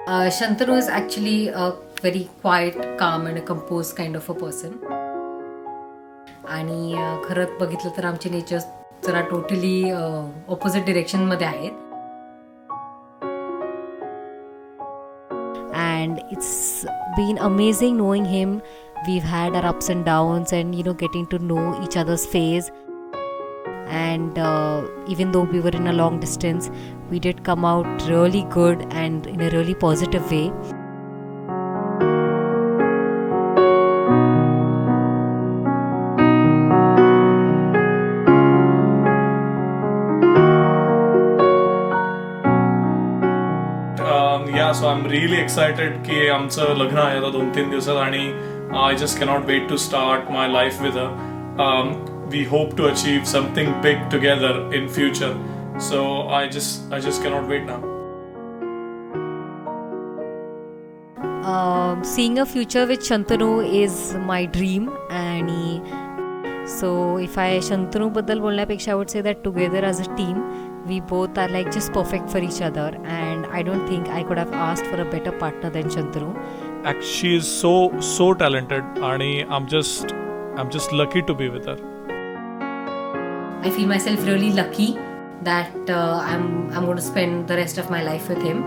Shantanu is actually a very quiet, calm and a composed kind of a person. आणि खरंच बघितलं तर आमचे नेचर्स जरा टोटली ऑपोजिट डिरेक्शनमध्ये आहेत. And it's been amazing knowing him. We've had our ups and downs and getting to know each other's phase. And even though we were in a long distance, we did come out really good and in a really positive way. So I'm really excited की आमचं लग्न आहे आता 2-3 दिवसात आणि I just cannot wait to start my life with her. We hope to achieve something big together in future. So I just cannot wait now. Seeing a future with Shantanu is my dream. And so if I Shantanu बद्दल बोलण्यापेक्षा I would say that together as a team we both are like just perfect for each other, and I don't think I could have asked for a better partner than Shantanu. She is so talented आणि I'm just lucky to be with her. I feel myself really lucky that I'm going to spend the rest of my life with him.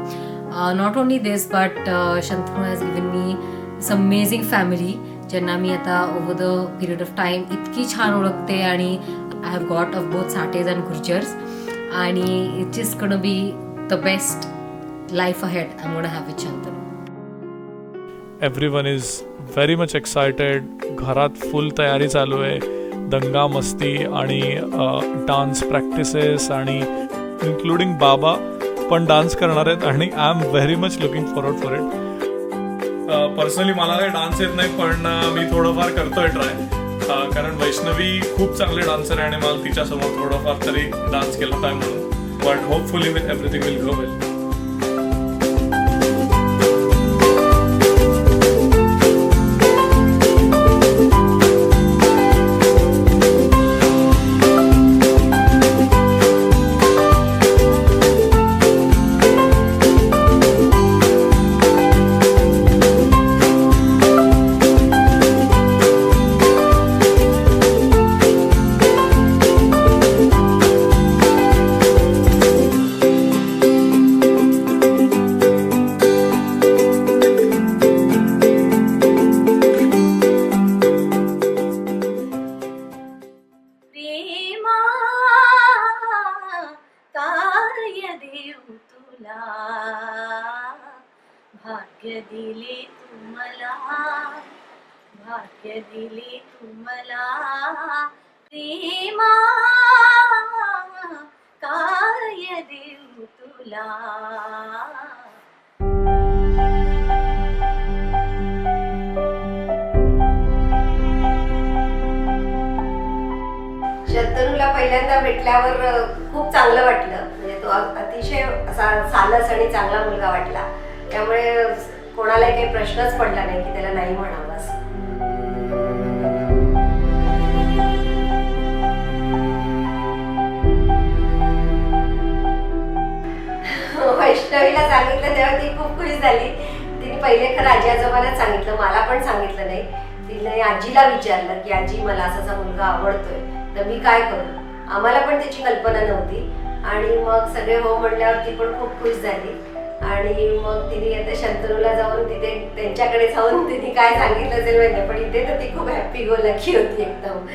Not only this, but Shantanu has given me this amazing family ज्यांना मी आता over the period of time इतकी छान ओळखते आणि I have got of both Sates and Gurjars. आणि it's just gonna be the best life ahead I'm gonna have with Shantanu. Everyone is very much excited. घरात फुल तयारी चालू आहे. दंगा मस्ती आणि डान्स प्रॅक्टिसेस आणि इन्क्लुडिंग बाबा पण डान्स करणार आहेत आणि I am very much looking forward for it. Personally मला काही डान्स येत नाही पण मी थोडंफार करतोय ट्राय. कारण वैष्णवी खूप चांगली डान्सर आहे आणि मला तिच्यासमोर थोडंफार तरी डान्स केला पाहिजे म्हणून. But hopefully with everything will go well. भाग्य दिले तुम्हाला प्रेमा काय देऊ तुला. शंतनूला पहिल्यांदा भेटल्यावर खूप चांगलं वाटलं. म्हणजे तो अतिशय असा सालस आणि चांगला मुलगा वाटला. त्यामुळे कोणालाही काही प्रश्नच पडला नाही की त्याला नाही म्हणावं. वैष्णवीला सांगितलं तेव्हा ती खूप खुश झाली. तिने पहिले खरं आजी आजोबांनाच सांगितलं, मला पण सांगितलं नाही. तिने आजीला विचारलं की आजी मला असा मुलगा आवडतोय तर मी काय करू. आम्हाला पण त्याची कल्पना नव्हती आणि मग सगळे हो म्हटल्यावर ती पण खूप खुश झाली. आणि मग तिने आता शंतनूला जाऊन तिथे त्यांच्याकडे जाऊन तिने काय सांगितलं असेल माहिती, पण इथे तर ती खूप हॅपी गो लकी होती एकदम.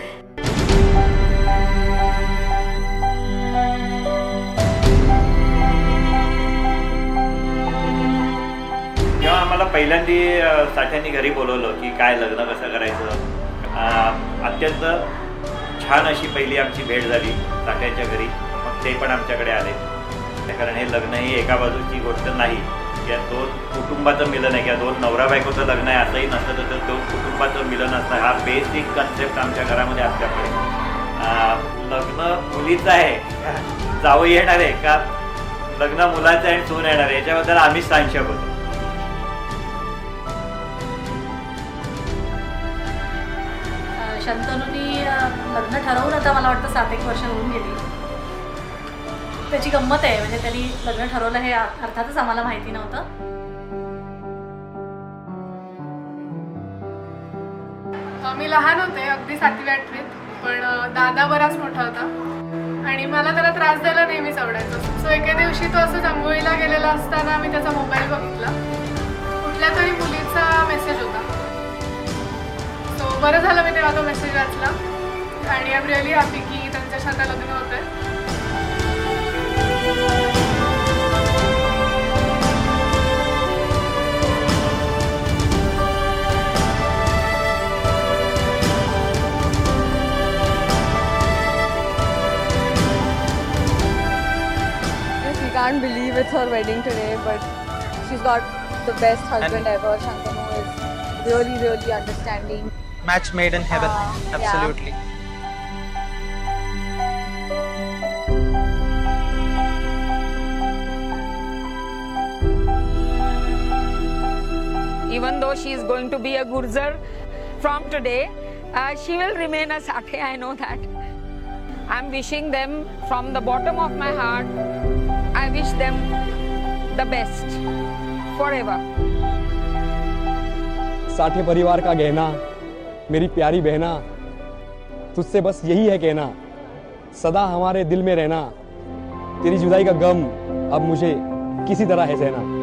जेव्हा आम्हाला पहिल्यांदा साठ्यांनी घरी बोलवलं की काय लग्न कसं करायचं, अत्यंत छान अशी पहिली आमची भेट झाली साठ्यांच्या घरी. मग ते पण आमच्याकडे आले. कारण हे लग्न ही एका बाजूची गोष्ट नाही, या दोन कुटुंबाचं मिलन आहे किंवा दोन नवरा बायकोचं लग्न आहे असंही नसतं. तर दोन कुटुंबाचं मिलन असतं हा बेसिक कन्सेप्ट आमच्या घरामध्ये असल्यामुळे लग्न मुलीचं आहे, जावं येणार आहे का लग्न मुलाचं आहे आणि सून येणार आहे याच्याबद्दल आम्हीच सांशक होतो. शंतनूनी लग्न ठरवून आता मला वाटतं 7-1 वर्ष होऊन गेली. त्याची गंमत आहे, म्हणजे त्यांनी लग्न ठरवलं हे अर्थातच आम्हाला माहिती नव्हतं. मी लहान होते, अगदी 7वी 8वीत, पण दादा बराच मोठा होता आणि मला त्याला त्रास द्यायला नेहमीच आवडायचं. सो एके दिवशी तो असं आंघोळीला गेलेला असताना मी त्याचा मोबाईल बघितला. कुठल्या तरी मुलीचा मेसेज होता. सो बरं झालं मी तेव्हा तो मेसेज वाचला आणि आय एम रिअली हॅपी की त्यांच्याशी आता लग्न होतंय. Can't believe it's her wedding today, but she's got the best husband ever. Shantanu is really, really understanding. Match made in heaven, absolutely. Even though she is going to be a Gurjar from today, she will remain a Sakhe, I know that. I'm wishing them from the bottom of my heart, I wish them the best forever. साठे परिवार का गहना, मेरी प्यारी बहना, तुझसे बस यही है कहना, सदा हमारे दिल में रहना, तेरी जुदाई का गम अब मुझे किसी तरह है सहना.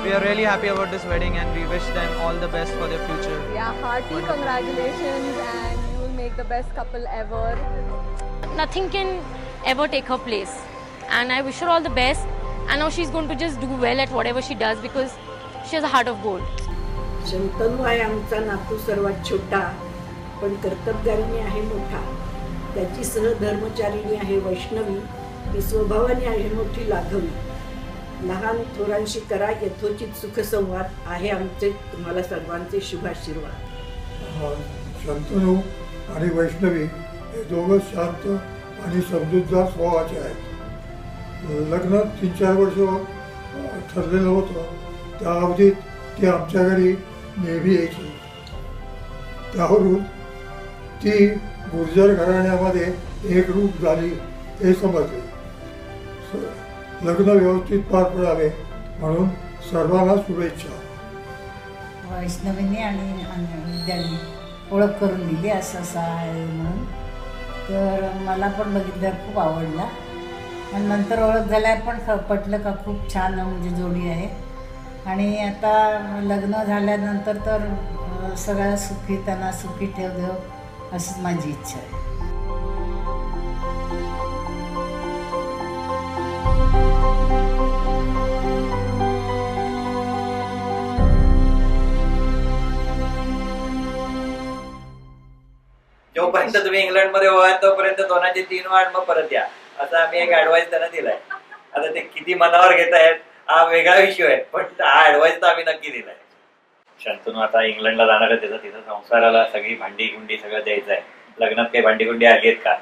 We are really happy about this wedding and we wish them all the best for their future. Yeah, hearty congratulations, and you will make the best couple ever. Nothing can ever take her place, and I wish her all the best. I know she's going to just do well at whatever she does because she has a heart of gold. Shantanu आहे आमचा नातू सर्वात छोटा, पण कर्तबगारीने आहे मोठा. त्याची सहधर्मचारिणी आहे वैष्णवी, ती स्वभावाने आहे मोठी लाघवी. लहान थोरांशी करा यथोचित सुखसंवाद, आहे आमचे तुम्हाला सर्वांचे शुभाशीर्वाद. शंतनू आणि वैष्णवी हे दोघं शांत आणि समजूतदार स्वभावाचे आहेत. लग्न 3-4 वर्ष ठरलेलं होतं, त्या अवधीत ती आमच्या घरी नेहमी यायची. त्यावरून ती गुर्जर घराण्यामध्ये एक रूप झाली हे समजले. लग्न व्यवस्थित पार पडावे म्हणून सर्वांना शुभेच्छा. वैष्णवीने आणि विद्याने ओळख करून दिली असं असं आहे म्हणून. तर मला पण बघितल्यावर खूप आवडला आणि नंतर ओळख झाल्यावर पण पटलं का खूप छान म्हणजे जोडी आहे आणि आता लग्न झाल्यानंतर तर सगळ्या सुखी त्यांना सुखी ठेव देव अशीच माझी इच्छा आहे. जोपर्यंत तुम्ही इंग्लंडमध्ये व्हाल तोपर्यंत 2चे 3 वाढ मग परत या, असा आम्ही एक ऍडवाइस त्यांना दिलाय. आता ते किती मनावर घेत आहेत हा वेगळा विषय आहे, पण हा ऍडवाइस तर आम्ही नक्की दिलाय. शंतनू आता इंग्लंडला जाणार आहे, तिथं संसाराला सगळी भांडी कुंडी सगळं द्यायचं आहे. लग्नात काही भांडी कुंडी आली आहेत का?